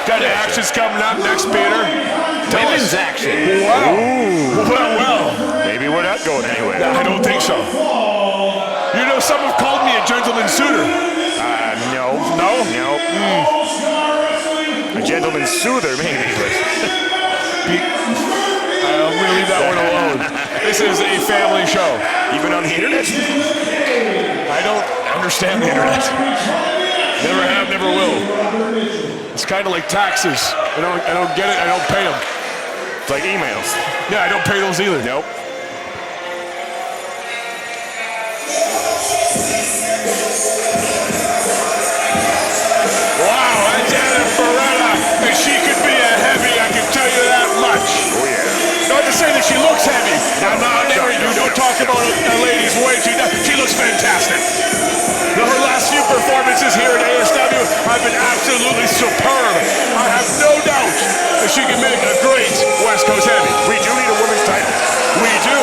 Got actions coming up next, Peter. Women's action. Wow. Well. Maybe we're not going anywhere. I don't think so. You know, some have called me a gentleman suitor. No. No? No. A gentleman soother, maybe. I'm going to leave that one alone. This is a family show. Even on the internet? I don't understand the internet. Never have, never will. It's kind of like taxes. I don't get it, I don't pay them. It's like emails. Yeah, I don't pay those either. Nope. Wow, that's Anna Beretta, and she could be a heavy, I can tell you that much. Oh, yeah. Not to say that she looks heavy. Don't talk about a lady's weight. She looks fantastic. Her last few performances here at ASW have been absolutely superb. I have no doubt that she can make a great West Coast heavy. We do need a women's title. We do.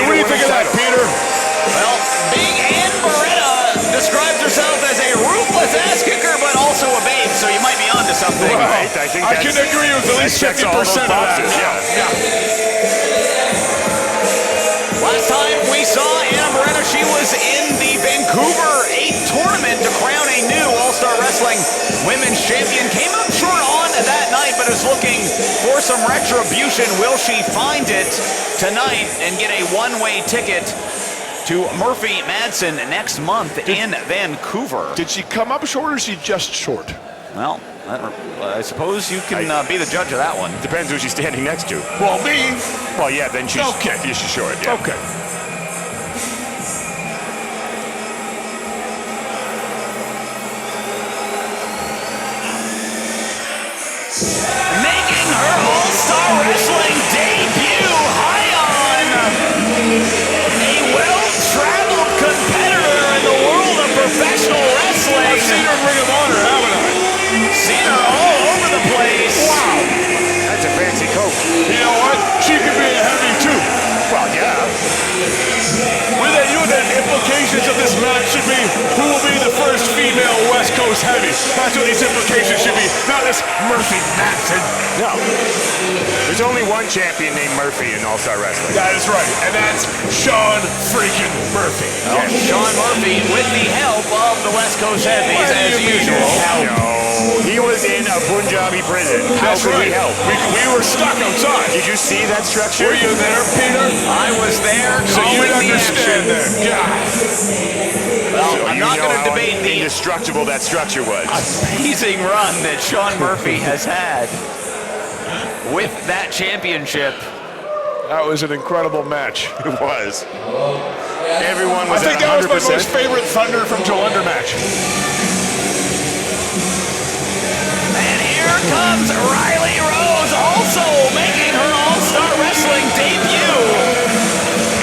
What do you think of that, Peter? Well, Big Ann Beretta describes herself as a ruthless ass kicker, but also a babe, so you might be onto something. Well, Right, I think I can agree with at least 50% of that. Yeah. Last time we saw Anna Beretta, she was in the Vancouver 8 tournament to crown a new All-Star Wrestling Women's Champion. Came up short on that night, but is looking for some retribution. Will she find it tonight and get a one-way ticket to Murphy Madsen next month in Vancouver? Did she come up short or is she just short? Well, I suppose you can be the judge of that one. Depends who she's standing next to. Well, me. Well, yeah, then she's Okay. Yeah, she's short. Yeah. Okay. Making her All-Star Wrestling debut, Hyan, a well-traveled competitor in the world of professional wrestling. I've seen her in Ring of Honor, haven't I? Seen her all over the place. Wow. That's a fancy coat. You know what? She could be a heavy too. Well, yeah. With that, the implications of this match should be who will be the first female West Coast heavy. That's what these implications should be. Not this Murphy Madsen. No. There's only one champion named Murphy in All-Star Wrestling. That is right, and that's Sean freaking Murphy. Oh, Sean Murphy with the help of the West Coast Heavies as usual. No. He was in a Punjabi prison. How That's could right. we help? We were stuck outside. Did you see that structure? Were you there, Peter? I was there. So you would calling the understand action. there. Yeah. Well, I'm You not know going to how debate the indestructible that structure was. amazing run that Sean Murphy has had with that championship. That was an incredible match. It was. Everyone was I think at that was my 100%. most favorite Thunder from Jolender match. And here comes Rylie Rose, also making her All-Star Wrestling debut.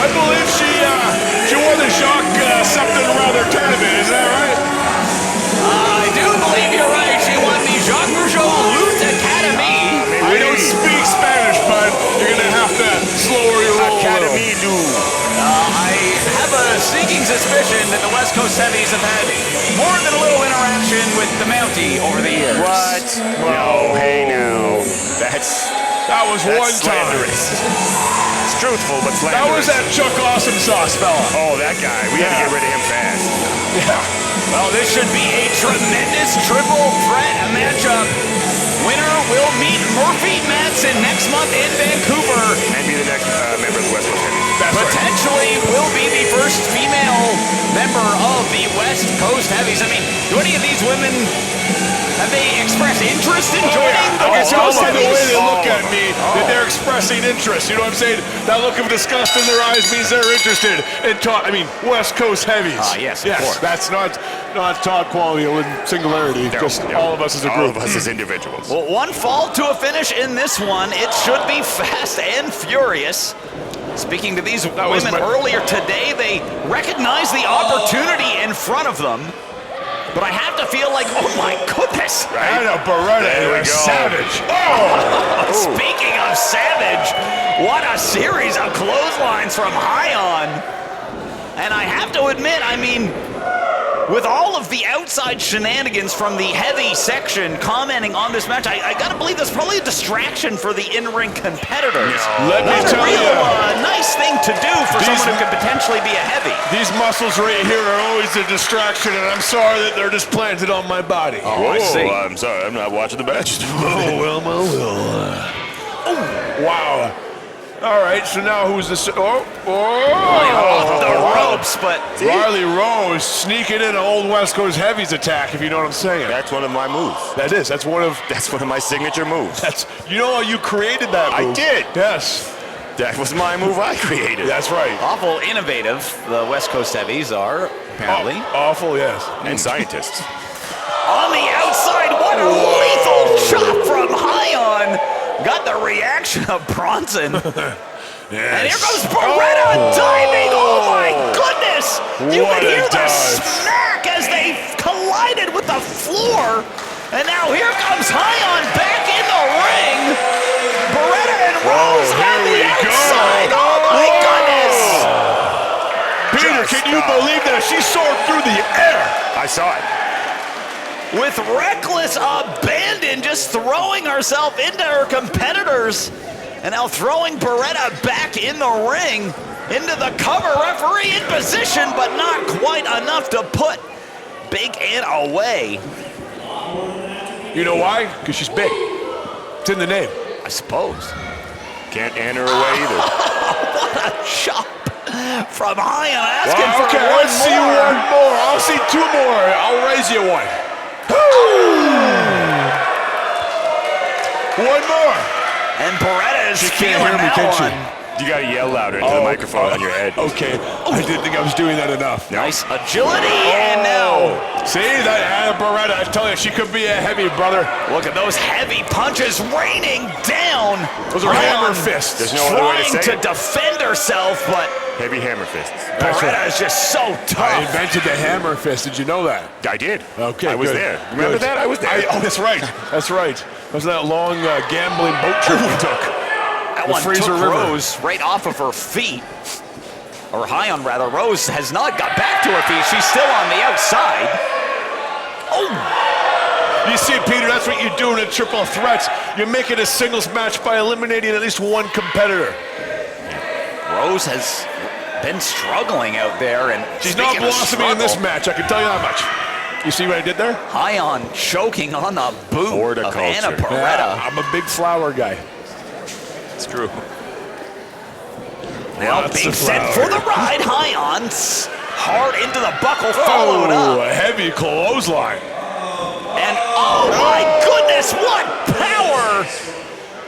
I believe she wore the Jacques something or other tournament. Is that right? I do believe you're right. She won the Jacques Rougeau Lutte Academy. I don't speak Spanish, but you're going to have to slower your roll a little. Academy du. I have a sneaking suspicion that the West Coast Heavies have had more than a little interaction with the Mountie over the years. What? No, hey now. That was one That's time. slanderous. It's truthful, but slanderous. That was that Chuck Awesome Sauce fella. Oh, that guy. We had to get rid of him fast. Yeah. Well, this should be a tremendous triple threat matchup. Winner will meet Murphy Madsen next month in Vancouver. And be the next member of the West Coast Heavies. That's right. Potentially will be the first female member of the West Coast Heavies. I mean, do any of these women, have they expressed interest in joining the I can West tell Coast by the way Heavies? they look at me that they're expressing interest. You know what I'm saying? That look of disgust in their eyes means they're interested in West Coast Heavies. Yes, of course. That's not Todd Quality or singularity. Just all of us as a group. All of us as individuals. Well, one fall to a finish in this one. It should be fast and furious. Speaking to these women earlier today, they recognize the opportunity in front of them. But I have to feel like, oh my goodness. Right? And a Beretta There we and a go. Savage. Oh! Speaking of Savage, what a series of clotheslines from Hyan. And I have to admit, I mean, with all of the outside shenanigans from the heavy section commenting on this match, I gotta believe that's probably a distraction for the in-ring competitors. No. Let me tell you, nice thing to do for someone who could potentially be a heavy. these muscles right here are always a distraction, and I'm sorry that they're just planted on my body. Oh, I see. I'm sorry, I'm not watching the match. Wow. All right, so now who's the... Off the ropes, but... Rylie Rose sneaking in an old West Coast Heavies attack, if you know what I'm saying. That's one of my moves. That's one of my signature moves. you know how you created that move. I did. Yes. That was my move I created. That's right. Awful innovative, the West Coast Heavies are, apparently. Awful, yes. And scientists. On the outside, what a lethal chop from Hyan. Got the reaction of Bronson. Yes. And here goes Beretta diving. Oh my goodness! You What can hear a the dive. smack as they collided with the floor. And now here comes Hyan back in the ring. Beretta and Rose on the outside. Oh my goodness! Peter, can you believe that? She soared through the air. I saw it. With reckless abandon, just throwing herself into her competitors. And now throwing Beretta back in the ring, into the cover. Referee in position, but not quite enough to put Big Ann away. You know why? Because she's big. It's in the name. I suppose. Can't Ann her away either. What a chop from Hyan, asking for Okay, one let's see more. one more. I'll see two more. I'll raise you one. One more. And Beretta is She can't feeling hear me, that can she? one. You gotta yell louder into the microphone on your head. Okay, I didn't think I was doing that enough. Nice agility, and now See, that Beretta, I tell you, she could be a heavy, brother. look at those heavy punches raining down. Those are Hyan hammer fists. There's no other way trying to say to it. defend herself, but Heavy hammer fists. That's Beretta right. is just so I tough. invented the hammer fist. Did you know that? I did. Okay, I was good. there. Remember Good. that? I was there. Oh, that's right. That's right. That was that long gambling boat trip we took. That the one Fraser took River. Rose right off of her feet. Or Hyan, rather. Rose has not got back to her feet. She's still on the outside. Oh! You see, Peter, that's what you do in a triple threats. You make it a singles match by eliminating at least one competitor. Rose has been struggling out there, and She's not speaking of blossoming in this struggle, match, I can tell you that much. You see what I did there? Hyan choking on the boot of Horticulture. Anna Beretta. I'm a big flower guy. It's true. Now Lots being of set flour. for the ride. Hyan's hard into the buckle, followed Oh, up. a heavy clothesline. And oh my goodness, what power!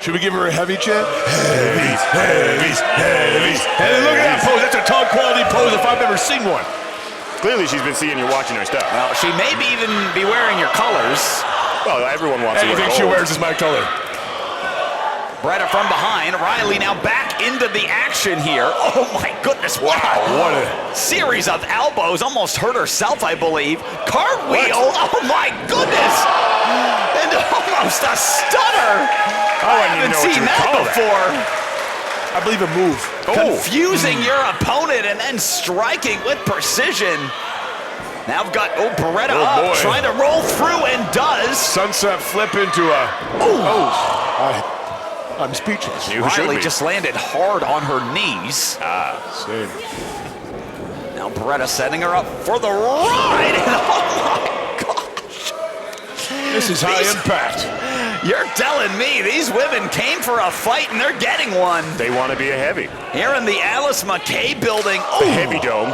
Should we give her a heavy chant? Heavies, heavies, heavies. Hey, look at that pose. That's a top quality pose if I've ever seen one. Clearly she's been seeing you watching her stuff. Well, she may be even be wearing your colors. Well, everyone wants to wear Anything she gold. wears is my color. Beretta from behind. Rylie now back into the action here. Oh my goodness, wow. What a... Series of elbows, almost hurt herself, I believe. Cartwheel, oh my goodness. And almost a stunner. I wouldn't even haven't know what seen you would that call before. I believe a move. Confusing your opponent and then striking with precision. Now I've got Beretta Oh, up, boy. trying to roll through and does. Sunset flip into a... I'm speechless. You should Rylie be. just landed hard on her knees. Same. Now Beretta setting her up for the ride. And oh my gosh. This is high impact. You're telling me these women came for a fight and they're getting one. They want to be a heavy. Here in the Alice McKay building. The Heavy Dome.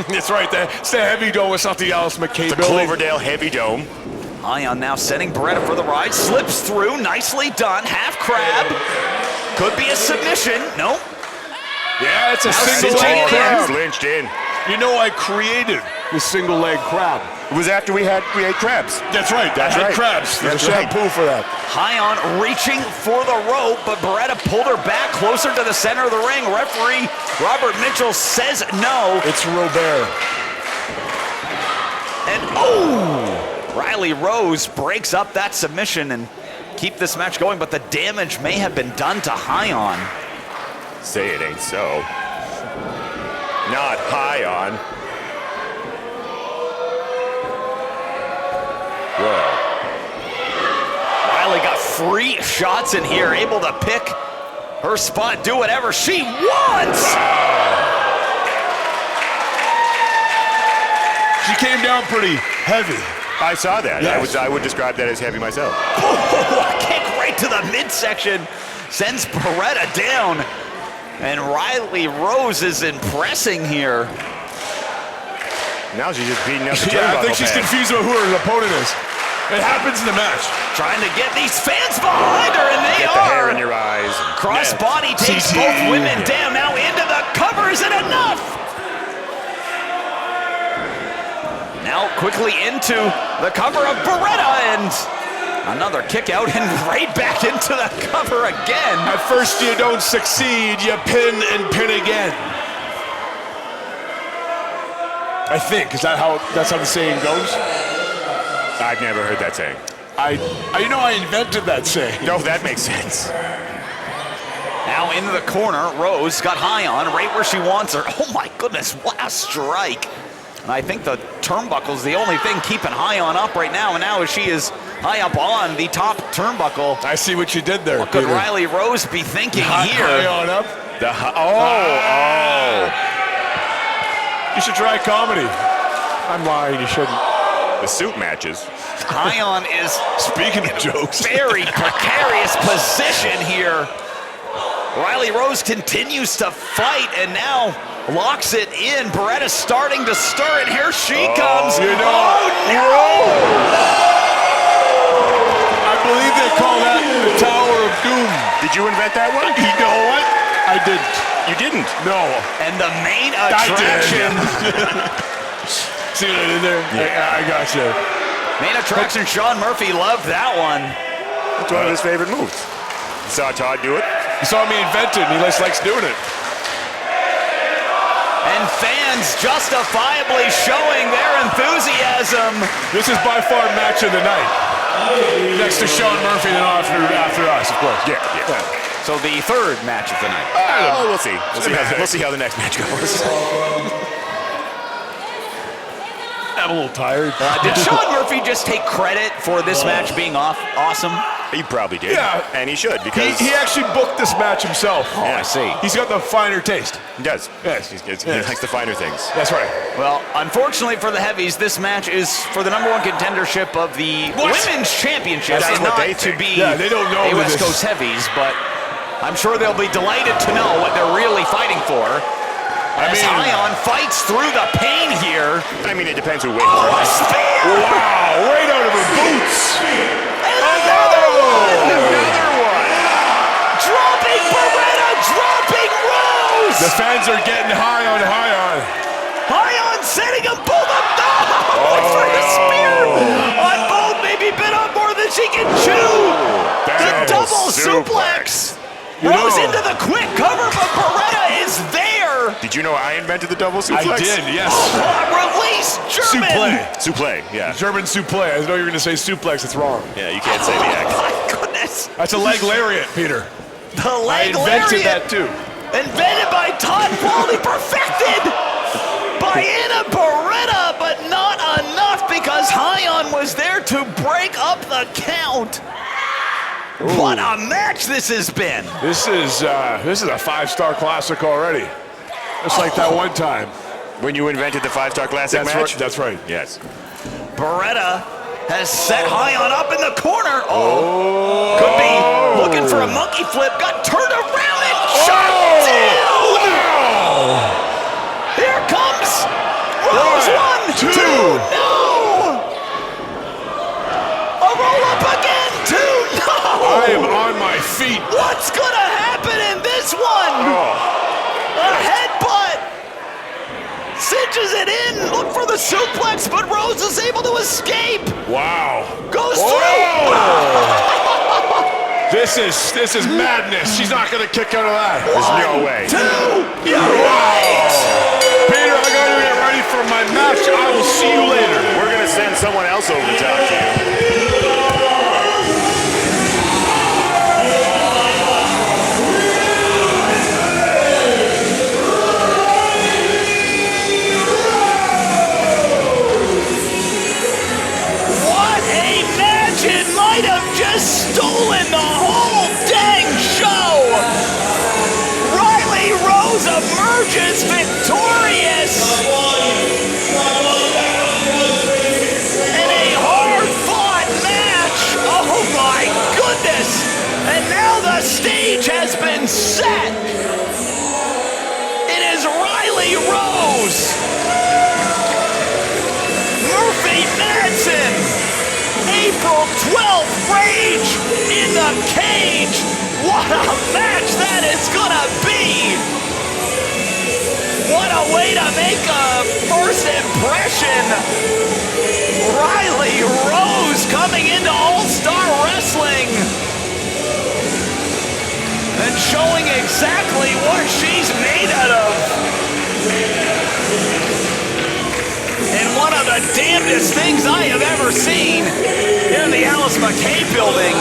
That's right. It's the heavy dome. It's not the Alice McKay The building. Cloverdale Heavy Dome. Hyan now setting Beretta for the ride. Slips through. Nicely done. Half crab. Could be a submission. Nope. Yeah, it's a Now single stitching leg it in. It's crab. lynched in. You know I created the single leg crab. It was after we ate crabs. That's right. That's I had right. crabs. There's That's a right. shampoo for that. Hyan reaching for the rope, but Beretta pulled her back closer to the center of the ring. Referee Robert Mitchell says no. It's Robert. And Rylie Rose breaks up that submission and keep this match going, but the damage may have been done to Hyan. Say it ain't so. Not Hyan. free shots in here, able to pick her spot, do whatever she wants. She came down pretty heavy. I saw that. Yes. I would describe that as heavy myself. Oh, a kick right to the midsection sends Beretta down. And Rylie Rose is impressing here. Now she's just beating up the Yeah, I think turnbuckle she's pad. confused about who her opponent is. It happens in the match. Trying to get these fans behind her, and they Get are. the hair in your eyes. Crossbody takes CT. both women down. Now into the cover. Is it enough? Now quickly into the cover of Beretta, and another kick out and right back into the cover again. At first you don't succeed, you pin and pin again. I think, that's how the saying goes? I've never heard that saying. I invented that saying. No, that makes sense. Now into the corner, Rose got Hyan right where she wants her. Oh my goodness, what a strike. And I think the turnbuckle's the only thing keeping Hyan up right now, and now she is high up on the top turnbuckle. I see what you did there, What could Peter. Rylie Rose be thinking High here? on up. You should try comedy. I'm lying, you shouldn't. The suit matches. Hyan is Speaking of jokes. very precarious position here. Rylie Rose continues to fight and now locks it in. Beretta's starting to stir, and here she comes. You know, Oh no! I believe they call that the Tower of Doom. Did you invent that one? You know what? I didn't. You didn't. No. And the main I did. attraction. See what I did there? I got you. Main attraction, Sean Murphy loved that one. It's one of his favorite moves. You saw Todd do it? You saw me invent it, and he likes doing it. And fans justifiably showing their enthusiasm. This is by far match of the night. Next to Sean Murphy and after us, of course. Yeah. So the third match of the night. We'll see. We'll see how the next match goes. I'm a little tired. Did Sean Murphy just take credit for this match being awesome? He probably did. Yeah. And he should, because He actually booked this match himself. Oh, I see. He's got the finer taste. he does. Yes. He Yes. likes the finer things. That's right. Well, unfortunately for the heavies, this match is for the #1 contendership of the Women's Championship. That's and what not they to think. be Yeah, they don't know a that West this- Coast heavies, but I'm sure they'll be delighted to know what they're really fighting for. As Hyan fights through the pain here. I mean, it depends who wins. Oh, a right? spear! Wow, right out of her boots. And another one! Dropping Beretta, dropping Rose! The fans are getting high on Hyan. Hyan setting them both up. Oh, for the spear! On both, maybe bit on more than she can chew! The double suplex! Rose into the quick cover, but Beretta is there! Did you know I invented the double suplex? I did, yes. Release German! Suplex. Suplex, yeah. German suplex. I know you're going to say suplex. It's wrong. Yeah, you can't say the act. Oh my goodness! That's a leg lariat, Peter. The I leg invented lariat that too. invented by Todd Quality, perfected by Anna Beretta, but not enough because Hyan was there to break up the count. What a match this has been! This is a 5-star classic already. Just like that one time. When you invented the 5-star classic That's match? right. That's right. Yes. Beretta has set Hyan up in the corner. Oh, could be looking for a monkey flip. Got turned around and shot down. Wow! Here comes Rose. One, 1, 2, two. no! A roll up again, 2, no! I am on my feet. What's gonna happen in this one? A headbutt. Cinches it in. Look for the suplex, but Rose is able to escape. Wow. Goes Whoa! through. This is madness. She's not going to kick out of that. There's no way. 2, you're right. Peter, I got to get ready for my match. I will see you later. We're going to send someone else over to talk to you. What a match! It might have just stolen emerges victorious in a hard-fought match. Oh my goodness! And now the stage has been set. It is Rylie Rose, Murphy Madsen, April 12th Rage in the cage. What a match that is gonna be! What a way to make a first impression. Rylie Rose coming into All-Star Wrestling and showing exactly what she's made out of. And one of the damnedest things I have ever seen here in the Alice McKay building.